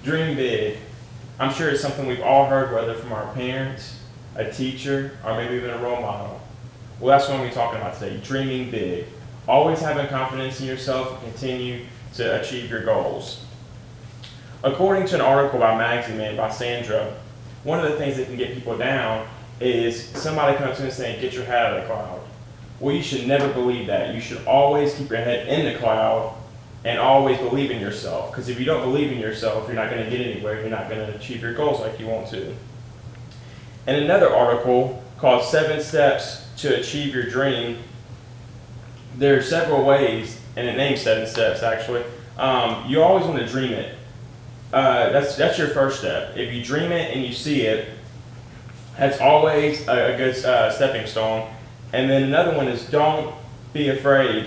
Dream big. I'm sure it's something we've all heard, whether from our parents, a teacher, or maybe even a role model. Well, that's what we're talking about today, dreaming big. Always having confidence in yourself and continue to achieve your goals. According to an article by Magazine Man by Sandra, one of the things that can get people down is somebody comes to you and saying, get your head out of the cloud. Well, you should never believe that. You should always keep your head in the cloud and always believe in yourself. Because if you don't believe in yourself, you're not going to get anywhere. You're not going to achieve your goals like you want to. In another article called 7 Steps to Achieve Your Dream, there are several ways, and it names 7 steps actually. You always want to dream it. That's your first step. If you dream it and you see it, that's always a good stepping stone. And then another one is don't be afraid.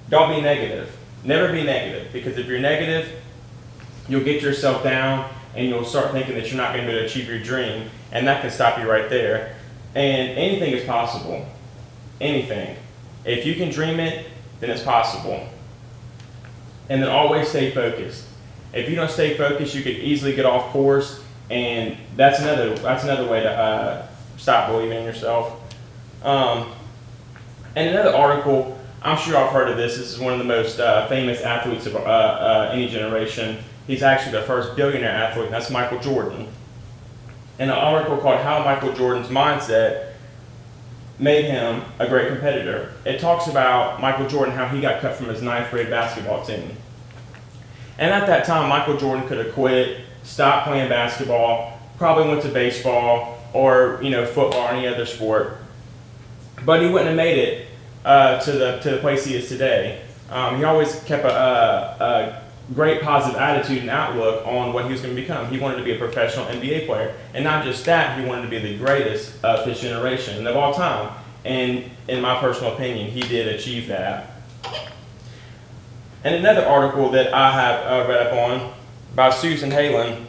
Don't be negative. Never be negative, because if you're negative, you'll get yourself down and you'll start thinking that you're not going to be able to achieve your dream, and that can stop you right there. And anything is possible. Anything. If you can dream it, then it's possible. And then always stay focused. If you don't stay focused, you could easily get off course, and that's another way to stop believing in yourself. And another article, I'm sure I've heard of this. This is one of the most famous athletes of any generation. He's actually the first billionaire athlete, and that's Michael Jordan. In an article called How Michael Jordan's Mindset Made Him a Great Competitor, it talks about Michael Jordan, how he got cut from his 9th grade basketball team. And at that time, Michael Jordan could have quit, stopped playing basketball, probably went to baseball or football or any other sport, but he wouldn't have made it to the place he is today. He always kept a great positive attitude and outlook on what he was going to become. He wanted to be a professional NBA player, and not just that, he wanted to be the greatest of his generation and of all time. And in my personal opinion, he did achieve that. And another article that I have read up on by Susan Halen,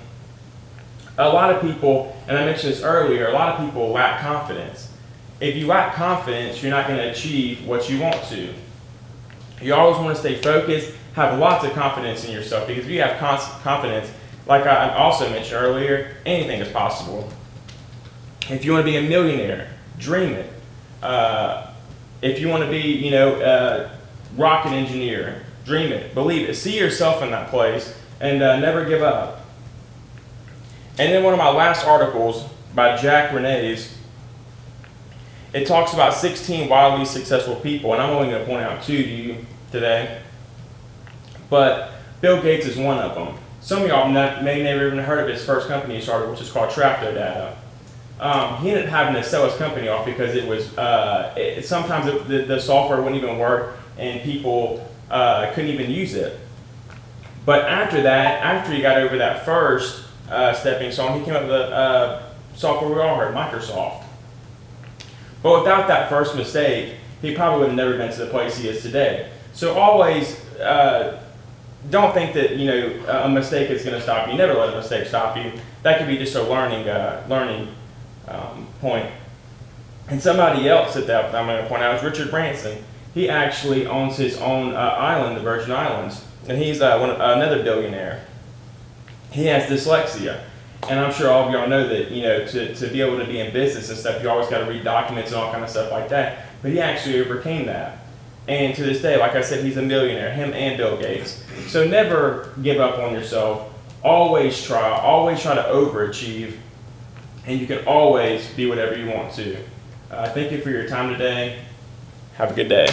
a lot of people, and I mentioned this earlier, a lot of people lack confidence. If you lack confidence, you're not going to achieve what you want to. You always want to stay focused, have lots of confidence in yourself, because if you have confidence, like I also mentioned earlier, anything is possible. If you want to be a millionaire, dream it. If you want to be, a rocket engineer, dream it, believe it, see yourself in that place, and never give up. And then one of my last articles by Jack Renays, it talks about 16 wildly successful people, and I'm only going to point out 2 to you today. But Bill Gates is one of them. Some of y'all may never even heard of his first company he started, which is called Tractor Data. He ended up having to sell his company off because it was sometimes the software wouldn't even work and people couldn't even use it. But after that, after he got over that first stepping stone, he came up with the software we all heard, Microsoft. But without that first mistake, he probably would have never been to the place he is today. So always don't think that a mistake is going to stop you. Never let a mistake stop you. That could be just a learning point. And somebody else that I'm going to point out is Richard Branson. He actually owns his own island, the Virgin Islands, and he's another billionaire. He has dyslexia. And I'm sure all of y'all know that, to be able to be in business and stuff, you always got to read documents and all kind of stuff like that. But he actually overcame that. And to this day, like I said, he's a millionaire, him and Bill Gates. So never give up on yourself. Always try to overachieve. And you can always be whatever you want to. Thank you for your time today. Have a good day.